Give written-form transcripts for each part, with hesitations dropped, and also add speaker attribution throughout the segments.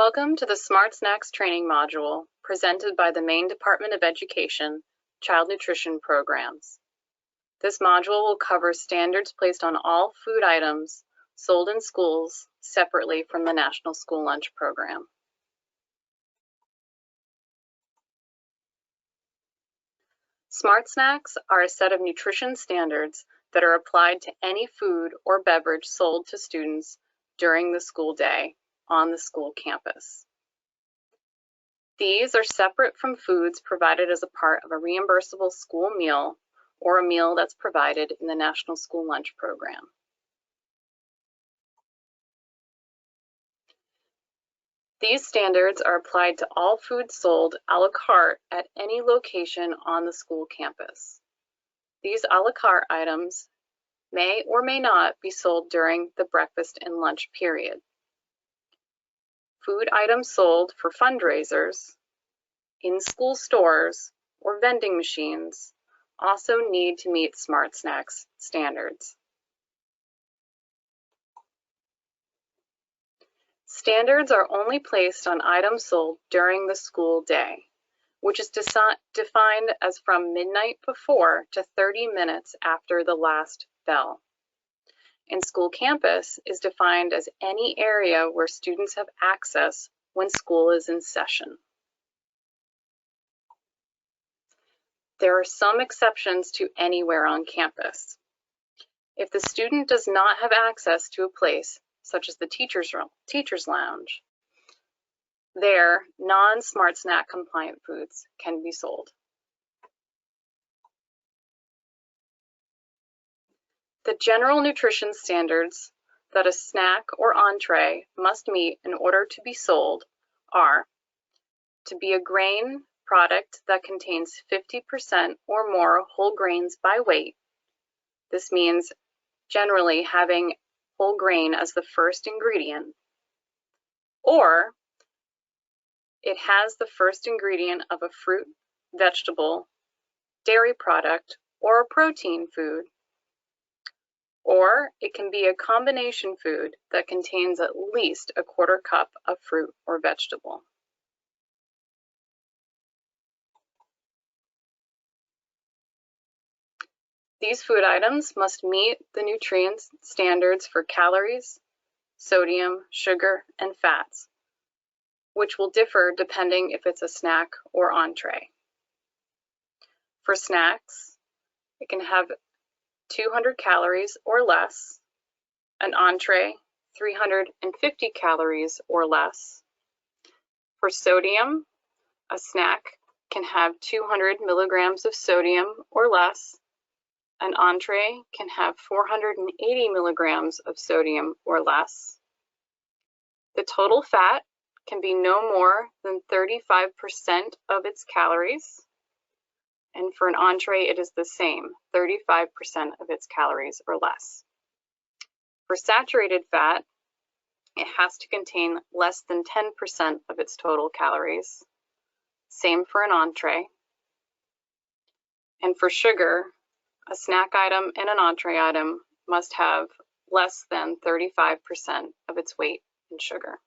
Speaker 1: Welcome to the Smart Snacks training module presented by the Maine Department of Education Child Nutrition Programs. This module will cover standards placed on all food items sold in schools separately from the National School Lunch Program. Smart Snacks are a set of nutrition standards that are applied to any food or beverage sold to students during the school day on the school campus. These are separate from foods provided as a part of a reimbursable school meal or a meal that's provided in the National School Lunch Program. These standards are applied to all foods sold a la carte at any location on the school campus. These a la carte items may or may not be sold during the breakfast and lunch period. Food items sold for fundraisers, in school stores, or vending machines also need to meet Smart Snacks standards. Standards are only placed on items sold during the school day, which is defined as from midnight before to 30 minutes after the last bell. And school campus is defined as any area where students have access when school is in session. There are some exceptions to anywhere on campus. If the student does not have access to a place such as the teacher's lounge, there non-Smart Snack compliant foods can be sold. The general nutrition standards that a snack or entree must meet in order to be sold are to be a grain product that contains 50% or more whole grains by weight. This means generally having whole grain as the first ingredient, or it has the first ingredient of a fruit, vegetable, dairy product, or a protein food, or it can be a combination food that contains at least a quarter cup of fruit or vegetable. These food items must meet the nutrient standards for calories, sodium, sugar, and fats, which will differ depending if it's a snack or entree. For snacks, it can have 200 calories or less, an entree 350 calories or less. For sodium, a snack can have 200 milligrams of sodium or less. An entree can have 480 milligrams of sodium or less. The total fat can be no more than 35% of its calories. And for an entree, it is the same, 35% of its calories or less. For saturated fat, it has to contain less than 10% of its total calories. Same for an entree. And for sugar, a snack item and an entree item must have less than 35% of its weight in sugar.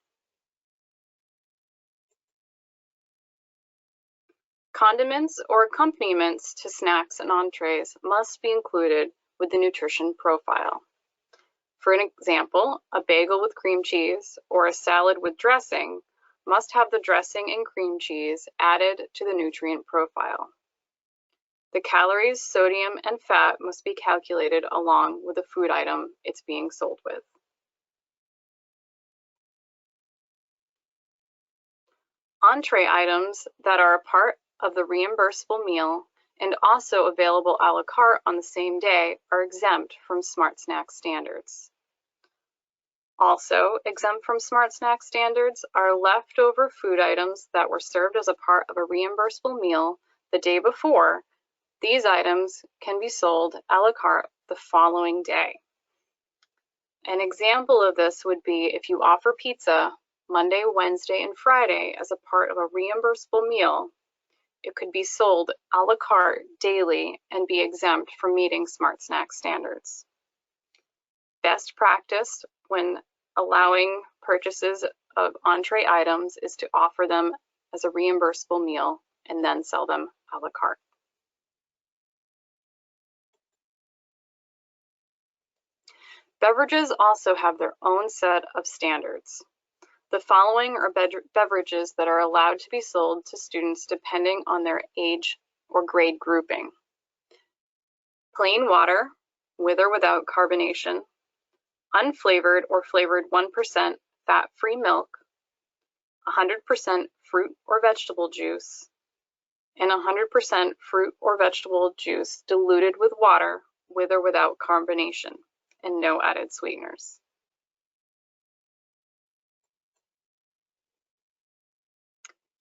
Speaker 1: Condiments or accompaniments to snacks and entrees must be included with the nutrition profile. For an example, a bagel with cream cheese or a salad with dressing must have the dressing and cream cheese added to the nutrient profile. The calories, sodium, and fat must be calculated along with the food item it's being sold with. Entree items that are a part of the reimbursable meal and also available a la carte on the same day are exempt from Smart Snack standards. Also exempt from Smart Snack standards are leftover food items that were served as a part of a reimbursable meal the day before. These items can be sold a la carte the following day. An example of this would be if you offer pizza Monday, Wednesday, and Friday as a part of a reimbursable meal, it could be sold a la carte daily and be exempt from meeting Smart Snack standards. Best practice when allowing purchases of entree items is to offer them as a reimbursable meal and then sell them a la carte. Beverages also have their own set of standards. The following are beverages that are allowed to be sold to students depending on their age or grade grouping. Plain water, with or without carbonation, unflavored or flavored 1% fat-free milk, 100% fruit or vegetable juice, and 100% fruit or vegetable juice diluted with water, with or without carbonation, and no added sweeteners.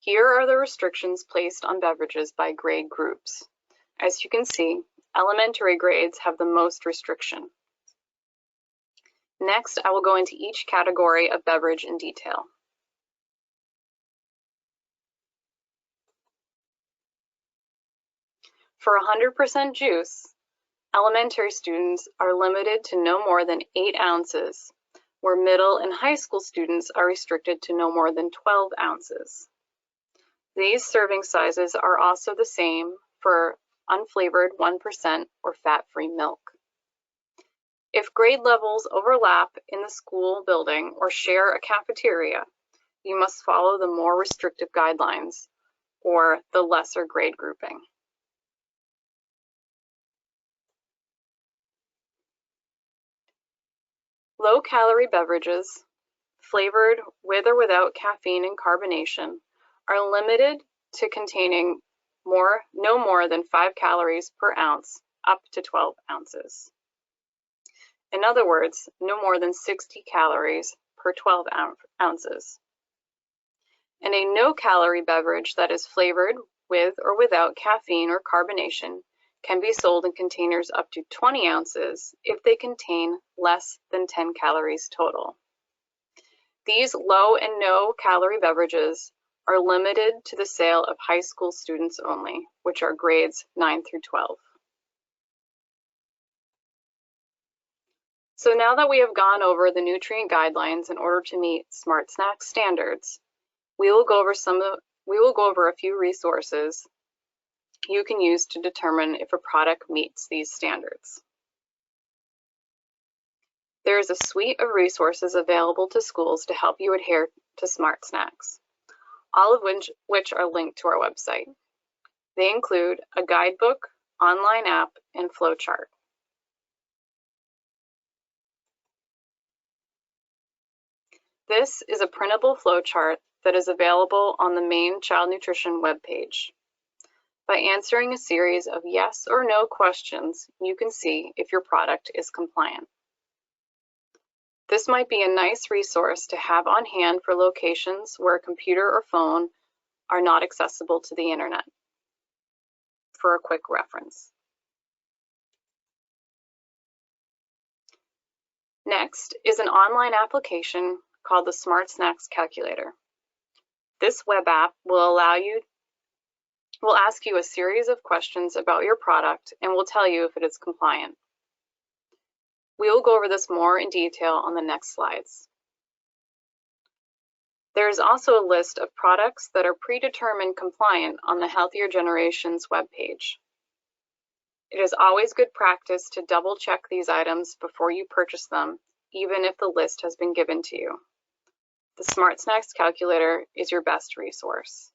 Speaker 1: Here are the restrictions placed on beverages by grade groups. As you can see, elementary grades have the most restriction. Next, I will go into each category of beverage in detail. For 100% juice, elementary students are limited to no more than 8 ounces, where middle and high school students are restricted to no more than 12 ounces. These serving sizes are also the same for unflavored 1% or fat-free milk. If grade levels overlap in the school building or share a cafeteria, you must follow the more restrictive guidelines or the lesser grade grouping. Low-calorie beverages, flavored with or without caffeine and carbonation, are limited to containing no more than 5 calories per ounce, up to 12 ounces. In other words, no more than 60 calories per 12 ounces. And a no-calorie beverage that is flavored with or without caffeine or carbonation can be sold in containers up to 20 ounces if they contain less than 10 calories total. These low and no calorie beverages are limited to the sale of high school students only, which are grades 9 through 12. So now that we have gone over the nutrient guidelines in order to meet Smart Snack standards, we will go over a few resources you can use to determine if a product meets these standards. There is a suite of resources available to schools to help you adhere to Smart Snacks, all of which are linked to our website. They include a guidebook, online app, and Flowchart. This is a printable flowchart that is available on the Maine Child Nutrition webpage. By answering a series of yes or no questions, you can see if your product is compliant. This might be a nice resource to have on hand for locations where a computer or phone are not accessible to the internet, for a quick reference. Next is an online application called the Smart Snacks Calculator. This web app will ask you a series of questions about your product and will tell you if it is compliant. We will go over this more in detail on the next slides. There is also a list of products that are predetermined compliant on the Healthier Generations webpage. It is always good practice to double check these items before you purchase them, even if the list has been given to you. The Smart Snacks Calculator is your best resource.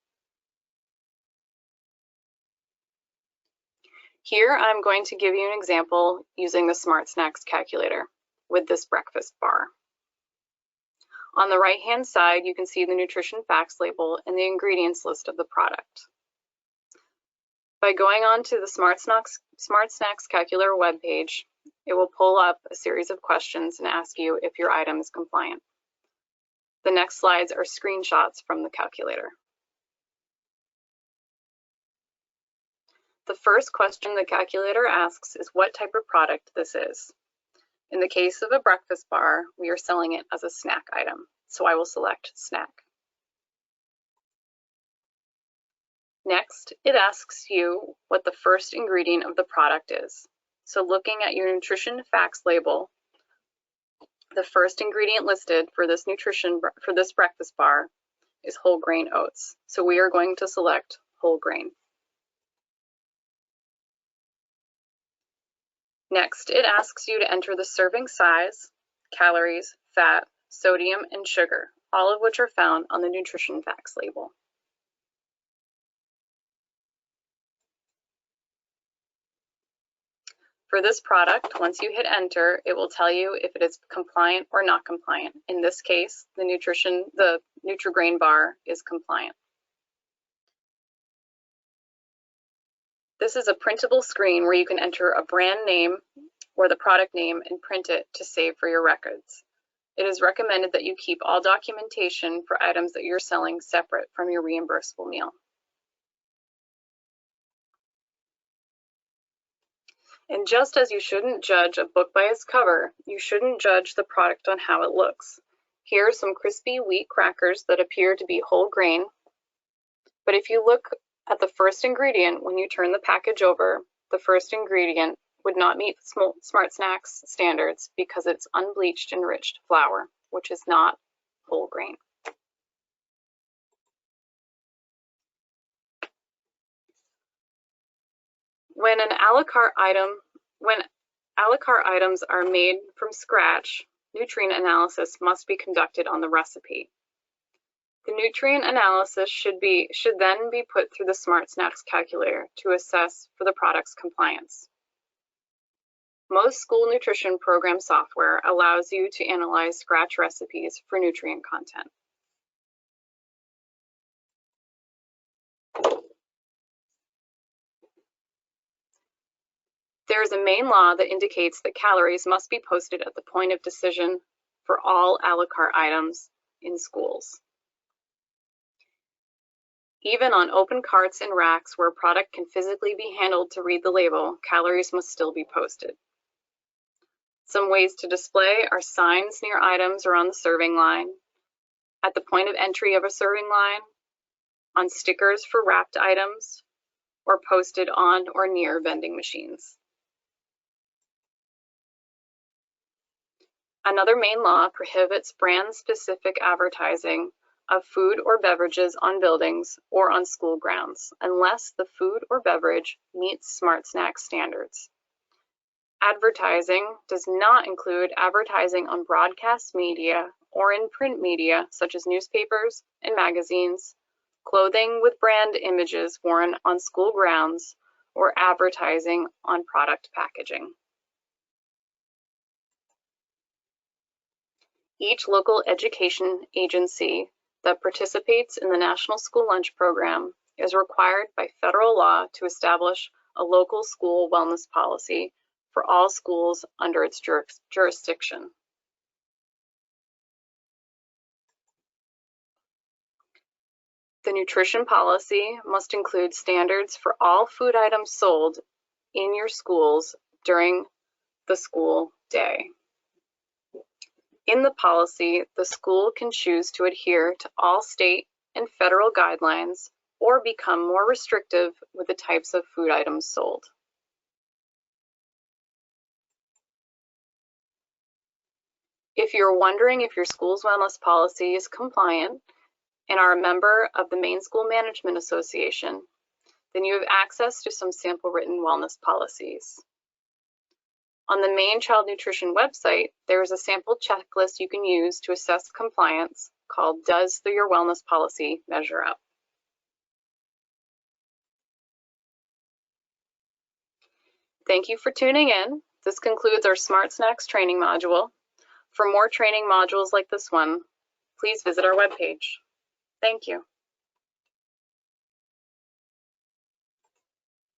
Speaker 1: Here I'm going to give you an example using the Smart Snacks Calculator with this breakfast bar. On the right-hand side, you can see the nutrition facts label and the ingredients list of the product. By going on to the Smart Snacks Calculator webpage, it will pull up a series of questions and ask you if your item is compliant. The next slides are screenshots from the calculator. The first question the calculator asks is what type of product this is. In the case of a breakfast bar, we are selling it as a snack item, so I will select snack. Next, it asks you what the first ingredient of the product is. So looking at your nutrition facts label, The first ingredient listed for this breakfast bar is whole grain oats. So we are going to select whole grain. Next, it asks you to enter the serving size, calories, fat, sodium, and sugar, all of which are found on the nutrition facts label. For this product, once you hit enter, it will tell you if it is compliant or not compliant. In this case, the Nutrigrain bar is compliant. This is a printable screen where you can enter a brand name or the product name and print it to save for your records. It is recommended that you keep all documentation for items that you're selling separate from your reimbursable meal. And just as you shouldn't judge a book by its cover, you shouldn't judge the product on how it looks. Here are some crispy wheat crackers that appear to be whole grain, but if you look at the first ingredient, when you turn the package over, the first ingredient would not meet Smart Snacks standards because it's unbleached enriched flour, which is not whole grain. When a la carte items are made from scratch, nutrient analysis must be conducted on the recipe. The nutrient analysis should then be put through the Smart Snacks calculator to assess for the product's compliance. Most school nutrition program software allows you to analyze scratch recipes for nutrient content. There is a Maine law that indicates that calories must be posted at the point of decision for all a la carte items in schools. Even on open carts and racks where a product can physically be handled to read the label, calories must still be posted. Some ways to display are signs near items or on the serving line, at the point of entry of a serving line, on stickers for wrapped items, or posted on or near vending machines. Another Maine law prohibits brand-specific advertising of food or beverages on buildings or on school grounds, unless the food or beverage meets Smart Snacks standards. Advertising does not include advertising on broadcast media or in print media such as newspapers and magazines, clothing with brand images worn on school grounds, or advertising on product packaging. Each local education agency that participates in the National School Lunch Program is required by federal law to establish a local school wellness policy for all schools under its jurisdiction. The nutrition policy must include standards for all food items sold in your schools during the school day. In the policy, the school can choose to adhere to all state and federal guidelines or become more restrictive with the types of food items sold. If you're wondering if your school's wellness policy is compliant and are a member of the Maine School Management Association, then you have access to some sample written wellness policies. On the Maine Child Nutrition website, there is a sample checklist you can use to assess compliance called Does Your Wellness Policy Measure Up? Thank you for tuning in. This concludes our Smart Snacks training module. For more training modules like this one, please visit our webpage. Thank you.